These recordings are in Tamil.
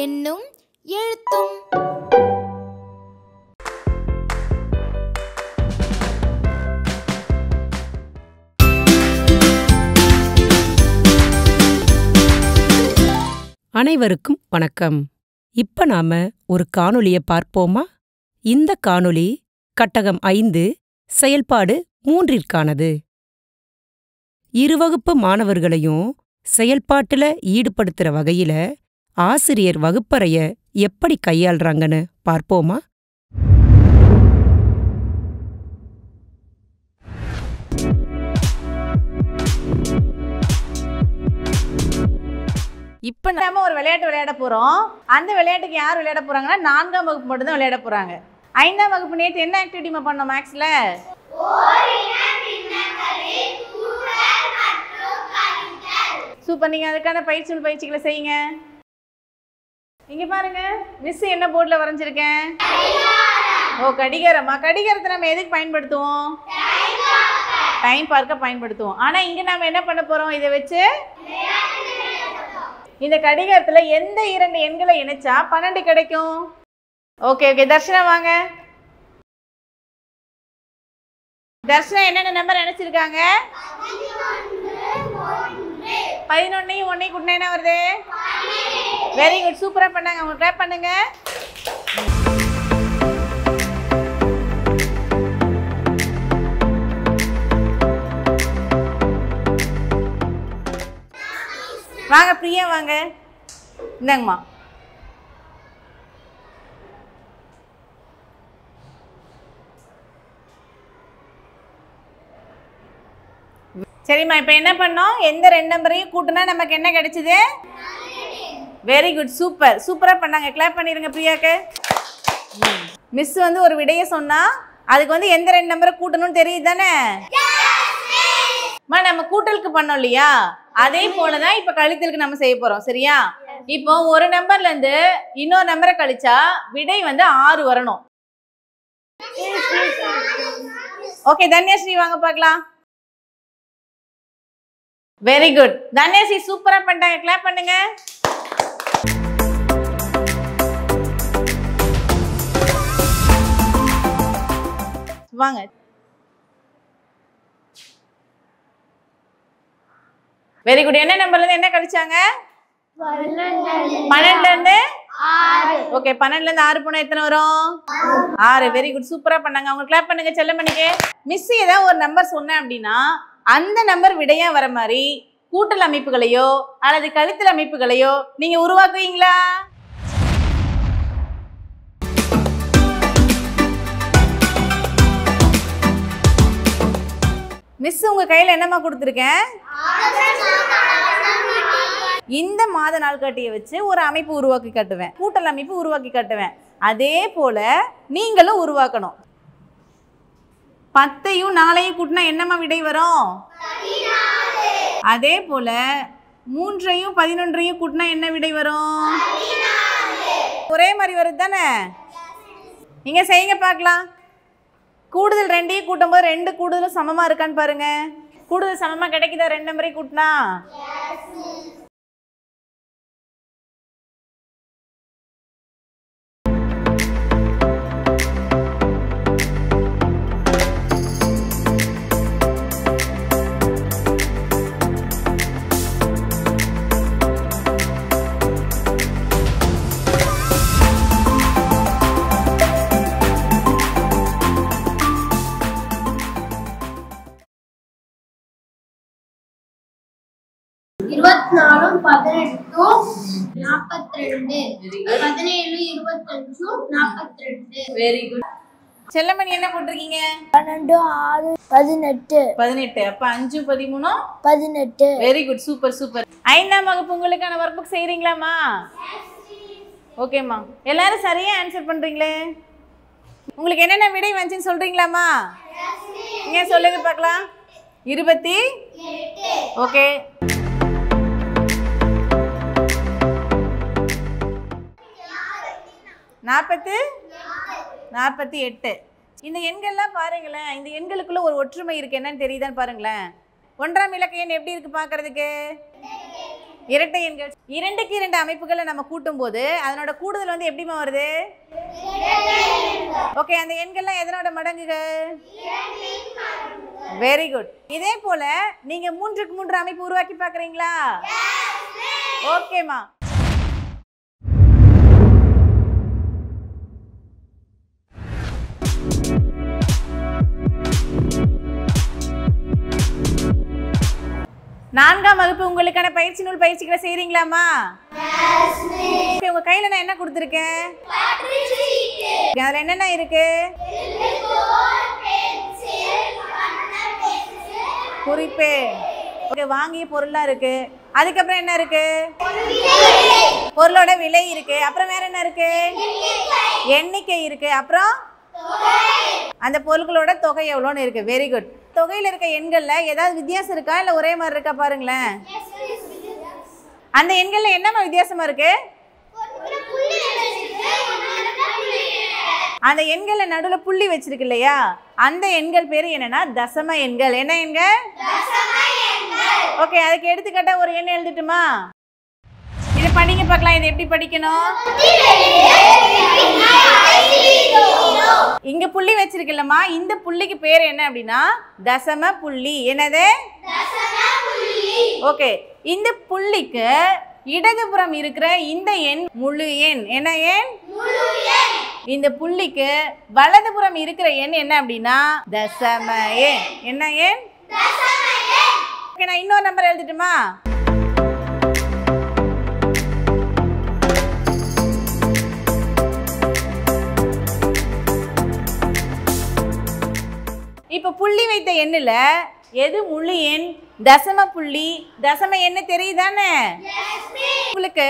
எண்ணும் எழுத்தும். அனைவருக்கும் வணக்கம். இப்ப நாம ஒரு காணொளிய பார்ப்போமா? இந்த காணொளி கட்டகம் 5 செயல்பாடு 3ற்கானது. இருவகுப்பு மாணவர்களையும் செயல்பாட்டுல ஈடுபடுத்துற வகையில ஆசிரியர் வகுப்பறைய எப்படி கையாள்றாங்கன்னு பார்ப்போமா? இப்போ நம்ம ஒரு விளையாட்டு விளையாட போகிறோம். அந்த விளையாட்டுக்கு யார் விளையாட போகிறாங்கன்னா 4ஆம் வகுப்பு மட்டும்தான் விளையாட போகிறாங்க. 5ஆம் வகுப்பு நேற்று என்ன ஆக்டிவிட்டி பண்ணோம் மேக்ஸில்? சூப்பர். நீங்கள் அதுக்கான பயிற்சிகளை செய்யுங்க. இங்கே பாருங்க, மிஸ் என்ன போர்டில் வரைஞ்சிருக்கேன்? ஓ, கடிகாரமா? கடிகாரத்தை நம்ம எதுக்கு பயன்படுத்துவோம்? டைம் பார்க்க பயன்படுத்துவோம். ஆனால் இங்கே நம்ம என்ன பண்ண போகிறோம்? இதை வச்சு இந்த கடிகாரத்தில் எந்த 2 எண்களை இணைச்சா 12 கிடைக்கும்? ஓகே, தர்ஷனா வாங்க. தர்ஷனா என்னென்ன நம்பர் நினைச்சிருக்காங்க? 11 1 கூட்டினா என்ன வருது? வெரி குட், சூப்பரா பண்ணாங்க. அவங்க கிளாப் பண்ணுங்க. வாங்க பிரியா வாங்க. இந்தாங்கம்மா. சரிம்மா, இப்போ என்ன பண்ணோம்? எந்த 2 நம்பரையும் கூட்டினா நமக்கு என்ன கிடைச்சிது? வெரி குட், சூப்பராக பண்ணாங்க. கிளாப் பண்ணிடுங்க பிரியாக்கு. மிஸ் ஒரு விடையை சொன்னா அதுக்கு எந்த 2 நம்பரை கூட்டணும்னு தெரியுது தானே? நம்ம கூட்டலுக்கு பண்ணோம் இல்லையா? அதே போலதான் இப்ப கழித்தலுக்கு நம்ம செய்ய போறோம். சரியா? இப்போ ஒரு நம்பர்ல இருந்து இன்னொரு நம்பரை கழிச்சா விடை 6 வரணும். ஓகே, தன்யாஸ்ரீ வாங்க பார்க்கலாம். வெரி குட், தன்யாஸ்ரீ சூப்பரா பண்ணிட்டாங்க. கிளாப் பண்ணுங்க. வாங்க. Very good. என்ன நம்பர்ல இருந்து என்ன கழிச்சாங்க? 12ல இருந்து 6. ஓகே, 12ல இருந்து 6 போனா எத்தனை வரும்? 6. வெரி குட், சூப்பரா பண்ணாங்க. அவங்க கிளாப் பண்ணுங்க. செல்லமணிக்கு. மிஸ் ஏதாவது ஒரு நம்பர் சொன்னேன் அப்படின்னா அந்த நம்பர் விடையா வர மாதிரி கூட்டல் அமைப்புகளையோ அல்லது கழித்தல் அமைப்புகளையோ நீங்க உருவாக்குவீங்களா? மிஸ் உங்க கையில என்னமா கொடுத்துருக்கேன்? இந்த மாத நாள்காட்டியை வச்சு ஒரு அமைப்பு உருவாக்கி காட்டுவேன். கூட்டல் அமைப்பு உருவாக்கி காட்டுவேன். அதே போல நீங்களும் உருவாக்கணும். 10ஐயும் 4ஐயும் கூட்டினா என்னமா விடை வரும்? அதே போல 3ஐயும் 11ஐயும் கூட்டினா என்ன விடை வரும்? ஒரே மாதிரி வருது தானே? நீங்க செய்யுங்க பார்க்கலாம். கூடுதல் 2ஐயும் கூட்டும் போது 2 கூடுதலும் சமமா இருக்கான்னு பாருங்க. கூடுதல் சமமா கிடைக்குதா 2 நம்பரையும் கூட்டினா? செல்லமணி என்ன போட்டிருக்கீங்க? 12 6 18. 18. அப்ப 5 13 18. Very good, super. 5ஆம் வகுப்பு உங்களுக்கான ஒர்க் புக் செய்றீங்களாமா? ஓகேம்மா. எல்லாரும் சரியா ஆன்சர் பண்றீங்களே. உங்களுக்கு என்னென்ன விடை வந்துச்சுன்னு சொல்றீங்களாமா? நீங்க சொல்லுங்க பார்க்கலாம். 28 ஓகே. நாற்பத்து 48. இந்த எண்கள்லாம் பாருங்களேன், இந்த எண்களுக்குள்ள ஒரு ஒற்றுமை இருக்கு, என்னன்னு தெரியுதான்னு பாருங்களேன். 1ஆம் இலக்க எண் எப்படி இருக்கு பார்க்கறதுக்கு? இரட்டை எண்கள். 2க்கு 2 அமைப்புகளை நம்ம கூட்டும் போது அதனோட கூடுதல் வந்து எப்படிமா வருது? ஓகே, அந்த எண்கள்லாம் எதனோட மடங்குகள்? Very good. இதே போல நீங்க 3க்கு 3 அமைப்பு உருவாக்கி பார்க்கறீங்களா? ஓகேமா. நான்காம் வகுப்பு உங்களுக்கான பயிற்சி நூல் பயிற்சிகளை செய்றீங்களாமா? உங்க கையில நான் என்ன கொடுத்துருக்கேன்? அதுல என்னென்ன இருக்கு? குறிப்பு. ஓகே, வாங்கிய பொருளா இருக்கு. அதுக்கப்புறம் என்ன இருக்கு? பொருளோட விலை இருக்கு. அப்புறம் வேற என்ன இருக்கு? எண்ணிக்கை இருக்கு. அப்புறம் அந்த பொருட்களோட தொகை எவ்வளோன்னு இருக்கு. Very good. தொகையில் இருக்க எண்கள்ல ஏதாவது வித்தியாசம் இருக்கா இல்ல ஒரே மாதிரி இருக்கா பாருங்களேன். அந்த எண்கள்ல என்னமா வித்தியாசமா இருக்கு? அந்த எண்கள்ல நடுவுல புள்ளி வச்சிருக்கு இல்லையா, அந்த எண்கள் பேரு என்னன்னா தசம எண்கள். என்ன எண்கள்? ஓகே, அதுக்கு எடுத்துக்காட்டா ஒரு எண் எழுதிட்டுமா? இதை படிங்க பார்க்கலாம். இது எப்படி படிக்கணும்? இங்க புள்ளி வச்சிருக்கலமா, இந்த புள்ளிக்கு பேர் என்ன அப்படின்னா தசம புள்ளி. என்னது? ஓகே, இந்த புள்ளிக்கு இடதுபுறம் இருக்கிற இந்த எண் முழு எண். என்ன எண்? இந்த புள்ளிக்கு வலதுபுறம் இருக்கிற எண் என்ன அப்படின்னா தசம எண். என்ன எண்? ஓகே, நான் இன்னொரு நம்பர் எழுதிட்டுமா? இப்ப புள்ளி வைத்த எண்ணுல எது முழு எண்? தசம புள்ளி. தசம எண்ணு தெரியுதானே உங்களுக்கு?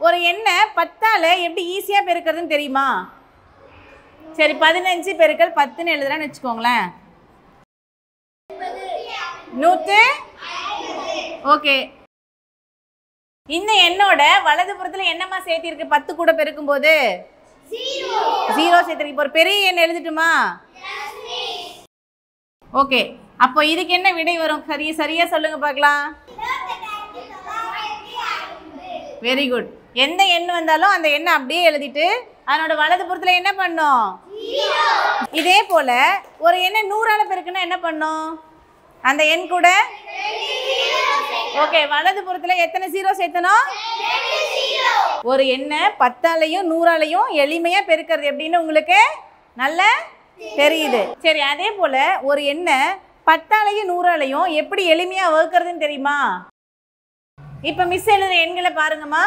ஒரு எண்ணை 10ஆல எப்படி ஈஸியா பெருக்கிறதுன்னு தெரியுமா? சரி, 15 பெருக்கல் 10ன்னு எழுதுறான்னு வச்சுக்கோங்களேன். 100. ஓகே, இந்த எண்ணோட வலதுபுறத்துல என்னமா சேர்த்திருக்கு? 10 கூட பெருக்கும் போது 0 சேர்த்திருக்கு. இப்போ ஒரு பெரிய எண் எழுதிட்டுமா? ஓகே, அப்போ இதுக்கு என்ன விடை வரும்? சரியா சொல்லுங்க பார்க்கலாம். Very good. எந்த எண் வந்தாலும் அந்த எண்ணை அப்படியே எழுதிட்டு அதனோட வலது புறத்துல என்ன பண்ணும்? இதே போல ஒரு எண்ணை 100ஆல பெருக்குன்னா என்ன பண்ணும்? அந்த எண் கூட ஓகே, வலது புறத்துல எத்தனை 0 சேர்த்தணும்? ஒரு எண்ணை 10ஆலையும் 100ஆலையும் எளிமையா பெருக்கிறது எப்படின்னு உங்களுக்கு நல்ல தெரியுது. சரி, அதே போல ஒரு எண்ணை 10ஆலையும் 100ஆலையும் எப்படி எளிமையா வகுக்கிறதுன்னு தெரியுமா? இப்ப மிஸ் எழுதுற எண்களை பாருங்கம்மா.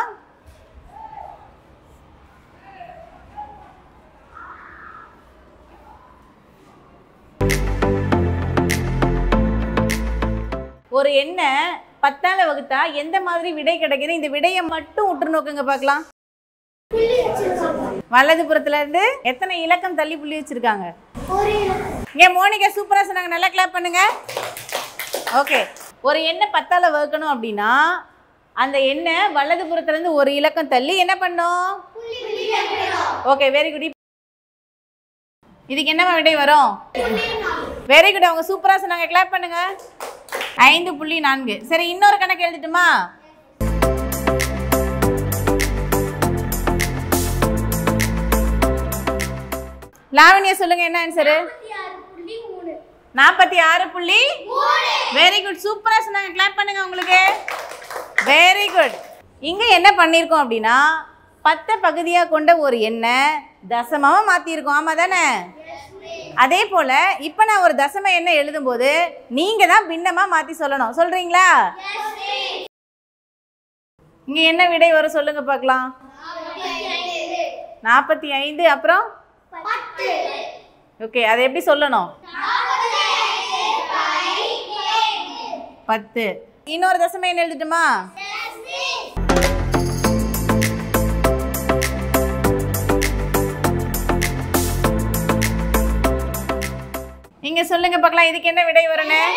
ஒரு எண்ணை 10ஆல வகுத்தா எந்த மாதிரி விடை கிடைக்குது? இந்த விடையை மட்டும் உற்று நோக்குங்க பார்க்கலாம். வலது புறத்துல இருந்து எத்தனை இலக்கம் தள்ளி புள்ளி வச்சிருக்காங்க? ஏன் மோனிகா சூப்பரா சொன்னாங்க, நல்லா கிளாப் பண்ணுங்க. ஓகே, ஒரு எண்ணை 10ஆல வகுக்கணும் அப்படின்னா அந்த எண்ணை வலது புறத்துல இருந்து ஒரு இலக்கம் தள்ளி என்ன பண்ணும்? Okay, very good. இதுக்கு என்னமா விடை வரும்? வெரி குட், அவங்க சூப்பரா சொன்னாங்க, கிளாப் பண்ணுங்க. 5.4. சரி, இன்னொரு கணக்கு எழுதிட்டுமா? லாவண்யா சொல்லுங்க, என்ன ஆன்சர்? 46.3. வெரி குட், சூப்பரா சொன்னாங்க, கிளாப் பண்ணுங்க உங்களுக்கு. Very good. இங்க என்ன பண்ணிருக்கோம் அப்படின்னா 10 பகுதியா கொண்ட ஒரு எண்ணை தசமமா மாத்திருக்கோம். ஆமா தானே? அதே போல இப்ப நான் ஒரு தசம எண்ணை எழுதும் போது நீங்க தான் பின்னமா மாத்தி சொல்லணும். சொல்றீங்களா? இங்க என்ன விடை வரும் சொல்லுங்க பார்க்கலாம். 45. அப்புறம் 10. ஓகே, அதை எப்படி சொல்லணும்? 10. இன்னொரு தசம எண் எழுதிட்டுமா? நீங்க சொல்லுங்க பார்க்கலாம், இதுக்கு என்ன விடை வரணும்?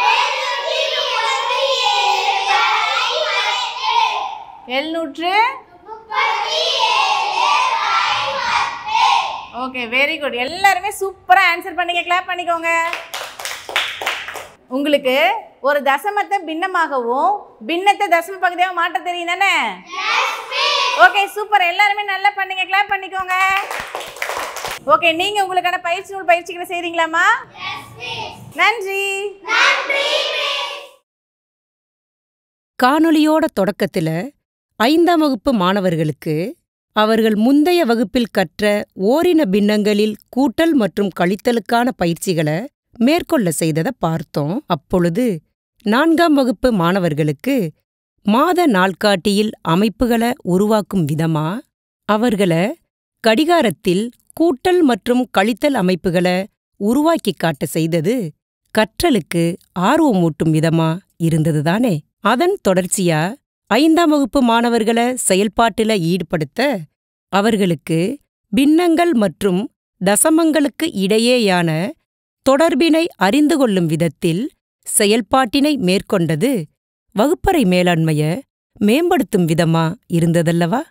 Okay very good. எல்லாருமே சூப்பரா ஆன்சர் பண்ணீங்க. கிளாப் பண்ணிக்கோங்க. உங்களுக்கு ஒரு தசமத்தை பின்னமாகவும் பின்னத்தை தசம பகுதியாகவும் மாற்ற தெரியும் தானே? Okay super. எல்லாருமே நல்லா பண்ணீங்க. கிளாப் பண்ணிக்கோங்க. ஓகே நீங்க உங்களுக்கான பயிற்சிகளை செய்றீங்களாமா? நன்றி. காணொளியோட தொடக்கத்துல 5ஆம் வகுப்பு மாணவர்களுக்கு அவர்கள் முந்தைய வகுப்பில் கற்ற ஓரின பின்னங்களில் கூட்டல் மற்றும் கழித்தலுக்கான பயிற்சிகளை மேற்கொள்ள செய்ததை பார்த்தோம். அப்பொழுது 4ஆம் வகுப்பு மாணவர்களுக்கு மாத நாள்காட்டியில் அமைப்புகளை உருவாக்கும் விதமா அவர்களை கடிகாரத்தில் கூட்டல் மற்றும் கழித்தல் அமைப்புகளை உருவாக்கி காட்ட செய்தது கற்றலுக்கு ஆர்வமூட்டும் விதமா இருந்ததுதானே? அதன் தொடர்ச்சியா 5ஆம் வகுப்பு மாணவர்களை செயல்பாட்டில ஈடுபடுத்த அவர்களுக்கு பின்னங்கள் மற்றும் தசமங்களுக்கு இடையேயான தொடர்பினை அறிந்து கொள்ளும் விதத்தில் செயல்பாட்டினை மேற்கொண்டது வகுப்பறை மேலாண்மைய மேம்படுத்தும் விதமா இருந்ததல்லவா?